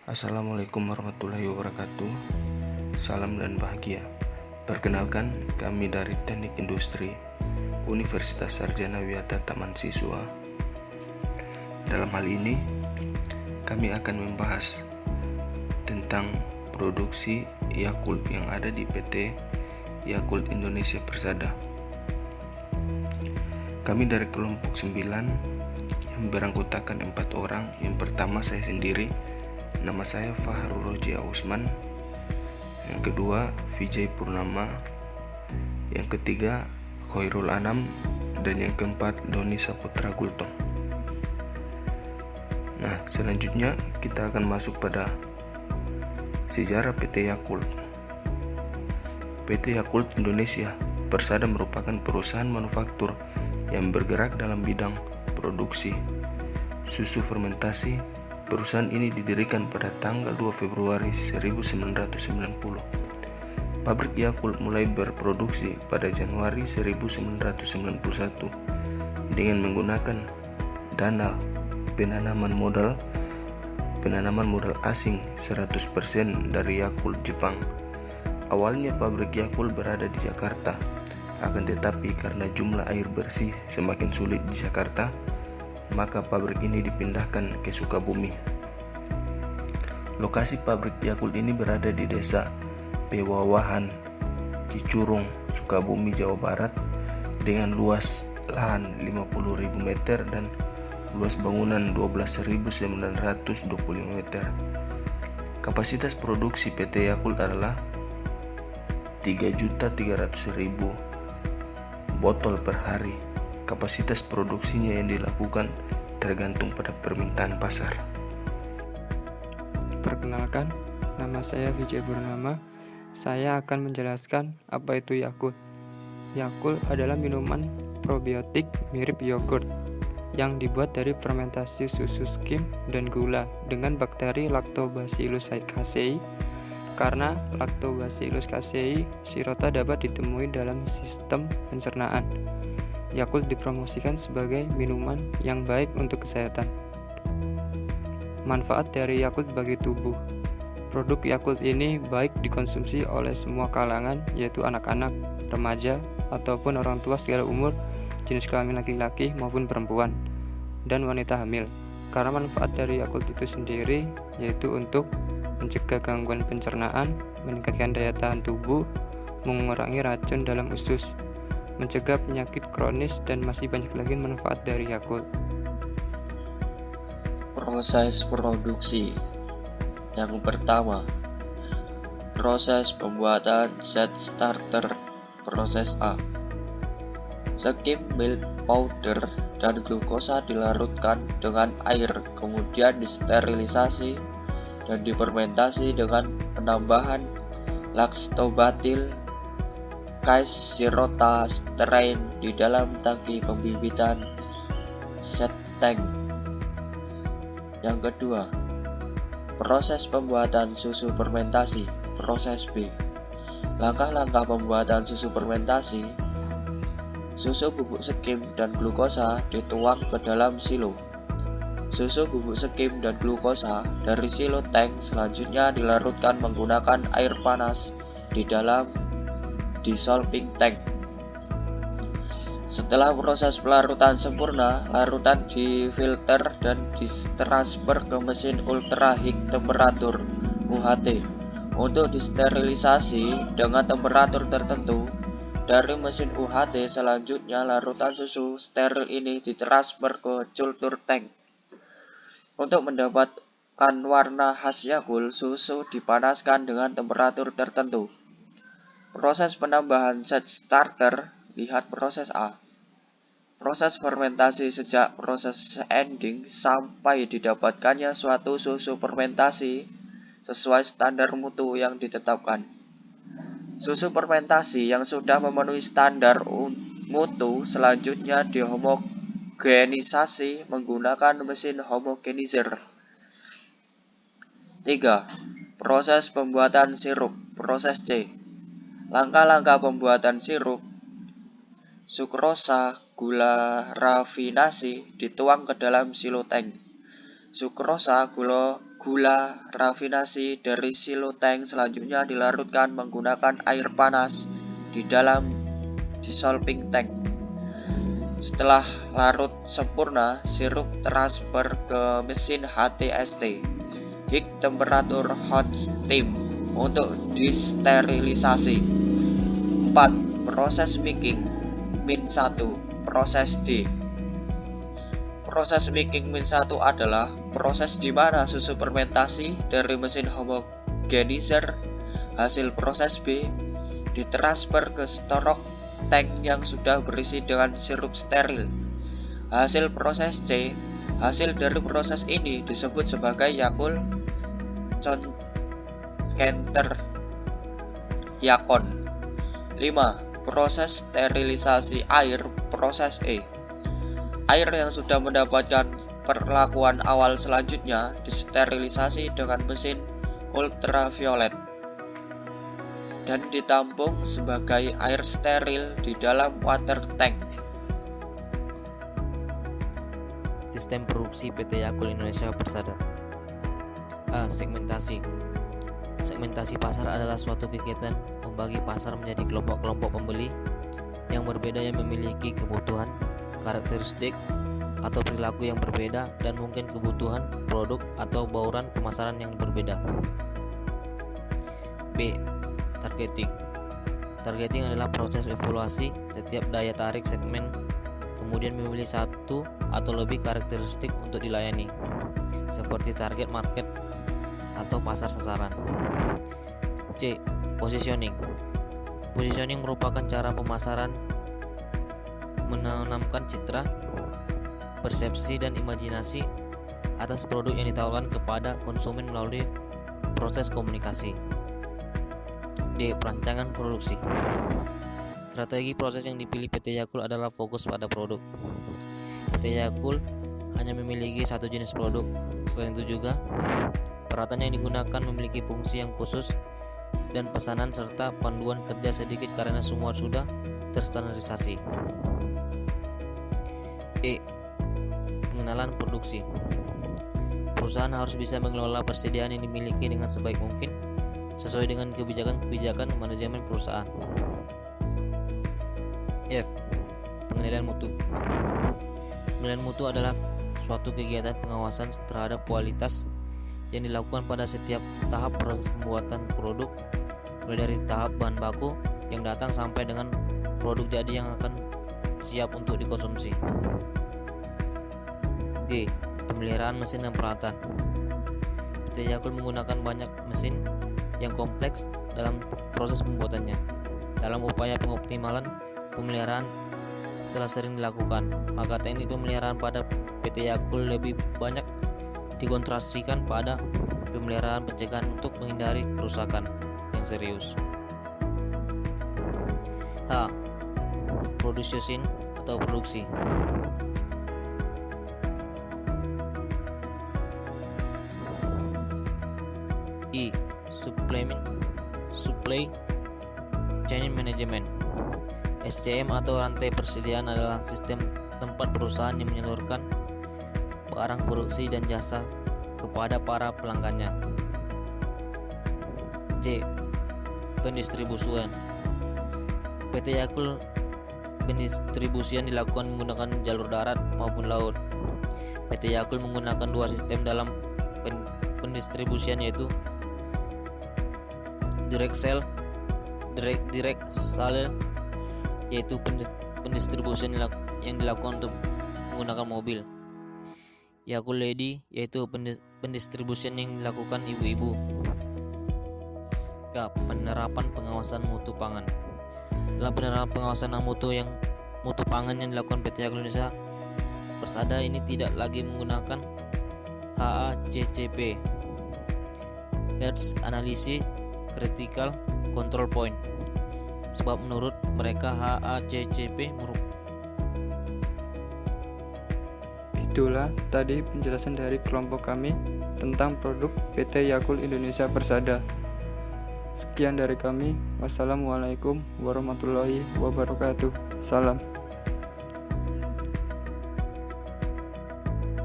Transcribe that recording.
Assalamualaikum warahmatullahi wabarakatuh. Salam dan bahagia. Perkenalkan, kami dari Teknik Industri Universitas Sarjana Wiyata Taman Siswa. Dalam hal ini, kami akan membahas tentang produksi Yakult yang ada di PT Yakult Indonesia Persada. Kami dari kelompok 9 yang beranggotakan 4 orang. Yang pertama saya sendiri, nama saya Fahrul Roja Usman. Yang kedua Vijay Purnama. Yang ketiga Khairul Anam. Dan yang keempat Doni Saputra Gultong. Nah, selanjutnya kita akan masuk pada sejarah PT Yakult. PT Yakult Indonesia Persada merupakan perusahaan manufaktur yang bergerak dalam bidang produksi susu fermentasi. Perusahaan ini didirikan pada tanggal 2 Februari 1990. Pabrik Yakult mulai berproduksi pada Januari 1991 dengan menggunakan dana penanaman modal asing 100% dari Yakult Jepang. Awalnya pabrik Yakult berada di Jakarta, akan tetapi karena jumlah air bersih semakin sulit di Jakarta, maka pabrik ini dipindahkan ke Sukabumi. Lokasi pabrik Yakult ini berada di desa Pewawahan, Cicurung, Sukabumi, Jawa Barat, dengan luas lahan 50.000 meter dan luas bangunan 12.925 meter. Kapasitas produksi PT Yakult adalah 3.300.000 botol per hari. Kapasitas produksinya yang dilakukan tergantung pada permintaan pasar. Perkenalkan, nama saya Vijay Purnama. Saya akan menjelaskan apa itu Yakult. Yakult adalah minuman probiotik mirip yogurt yang dibuat dari fermentasi susu skim dan gula dengan bakteri Lactobacillus casei. Karena Lactobacillus casei sirota dapat ditemui dalam sistem pencernaan. Yakult dipromosikan sebagai minuman yang baik untuk kesehatan. Manfaat dari Yakult bagi tubuh. Produk Yakult ini baik dikonsumsi oleh semua kalangan, yaitu anak-anak, remaja, ataupun orang tua segala umur, jenis kelamin laki-laki maupun perempuan, dan wanita hamil. Karena manfaat dari Yakult itu sendiri yaitu untuk mencegah gangguan pencernaan, meningkatkan daya tahan tubuh, mengurangi racun dalam usus, mencegah penyakit kronis, dan masih banyak lagi manfaat dari Yakult. Proses produksi. Yang pertama, proses pembuatan set starter. Proses A. Skim milk powder dan glukosa dilarutkan dengan air, kemudian disterilisasi dan difermentasi dengan penambahan Lactobacillus sirota strain di dalam tangki pembibitan set tank. Yang kedua, proses pembuatan susu fermentasi. Proses B. Langkah-langkah pembuatan susu fermentasi. Susu bubuk skim dan glukosa dituang ke dalam silo. Susu bubuk skim dan glukosa dari silo tank selanjutnya dilarutkan menggunakan air panas di dalam dissolving tank. Setelah proses pelarutan sempurna, larutan difilter dan ditransfer ke mesin ultra high temperatur UHT untuk disterilisasi dengan temperatur tertentu. Dari mesin UHT selanjutnya larutan susu steril ini ditransfer ke culture tank. Untuk mendapatkan warna khas Yakult, susu dipanaskan dengan temperatur tertentu. Proses penambahan set starter. Lihat proses A. Proses fermentasi sejak proses ending sampai didapatkannya suatu susu fermentasi sesuai standar mutu yang ditetapkan. Susu fermentasi yang sudah memenuhi standar mutu selanjutnya dihomogenisasi menggunakan mesin homogenizer. 3. Proses pembuatan sirup. Proses C. Langkah-langkah pembuatan sirup. Sukrosa, gula rafinasi dituang ke dalam silo tank. Sukrosa, gula gula rafinasi dari silo tank selanjutnya dilarutkan menggunakan air panas di dalam dissolving tank. Setelah larut sempurna, sirup transfer ke mesin HTST high temperature hot steam untuk disterilisasi. 4. Proses making -1. Proses D. Proses making -1 adalah proses di mana susu fermentasi dari mesin homogenizer hasil proses B ditransfer ke storage tank yang sudah berisi dengan sirup steril. Hasil proses C, hasil dari proses ini disebut sebagai Yakult Contenter Yakon. 5. Proses sterilisasi air proses E. Air yang sudah mendapatkan perlakuan awal selanjutnya disterilisasi dengan mesin ultraviolet dan ditampung sebagai air steril di dalam water tank. Sistem produksi PT Yakult Indonesia Persada. A. Segmentasi. Segmentasi pasar adalah suatu kegiatan membagi pasar menjadi kelompok-kelompok pembeli yang berbeda yang memiliki kebutuhan, karakteristik, atau perilaku yang berbeda dan mungkin kebutuhan, produk, atau bauran pemasaran yang berbeda. B. Targeting. Targeting adalah proses evaluasi setiap daya tarik segmen, kemudian memilih satu atau lebih karakteristik untuk dilayani, seperti target market atau pasar sasaran. C. Positioning. Positioning merupakan cara pemasaran menanamkan citra, persepsi, dan imajinasi atas produk yang ditawarkan kepada konsumen melalui proses komunikasi. D. Perancangan produksi. Strategi proses yang dipilih PT Yakult adalah fokus pada produk. PT Yakult hanya memiliki satu jenis produk. Selain itu juga, peralatan yang digunakan memiliki fungsi yang khusus dan pesanan serta panduan kerja sedikit karena semua sudah terstandarisasi. E. Pengenalan produksi. Perusahaan harus bisa mengelola persediaan yang dimiliki dengan sebaik mungkin sesuai dengan kebijakan manajemen perusahaan. F. Pengendalian mutu. Pengendalian mutu adalah suatu kegiatan pengawasan terhadap kualitas yang dilakukan pada setiap tahap proses pembuatan produk, mulai dari tahap bahan baku yang datang sampai dengan produk jadi yang akan siap untuk dikonsumsi. G. Pemeliharaan mesin dan peralatan. PT Yakult menggunakan banyak mesin yang kompleks dalam proses pembuatannya. Dalam upaya pengoptimalan pemeliharaan telah sering dilakukan, maka teknik pemeliharaan pada PT Yakult lebih banyak dikonsentrasikan pada pemeliharaan pencegahan untuk menghindari kerusakan yang serius. H. Production atau produksi. I. Supply Chain Management. SCM atau rantai persediaan adalah sistem tempat perusahaan yang menyalurkan barang produksi dan jasa kepada para pelanggannya. J. Pendistribusian. PT Yakult pendistribusian dilakukan menggunakan jalur darat maupun laut. PT Yakult menggunakan dua sistem dalam pendistribusian, yaitu direct sale, yaitu pendistribusian yang dilakukan untuk menggunakan mobil. Yakult Lady, yaitu pendistribusian yang dilakukan ibu-ibu. K. Penerapan pengawasan mutu pangan. Dalam penerapan pengawasan mutu pangan yang dilakukan PT Yakult Indonesia Persada ini tidak lagi menggunakan HACCP, Health Analysis Critical Control Point, sebab menurut mereka HACCP Itulah tadi penjelasan dari kelompok kami tentang produk PT Yakult Indonesia Persada. Sekian dari kami. Wassalamualaikum warahmatullahi wabarakatuh. Salam.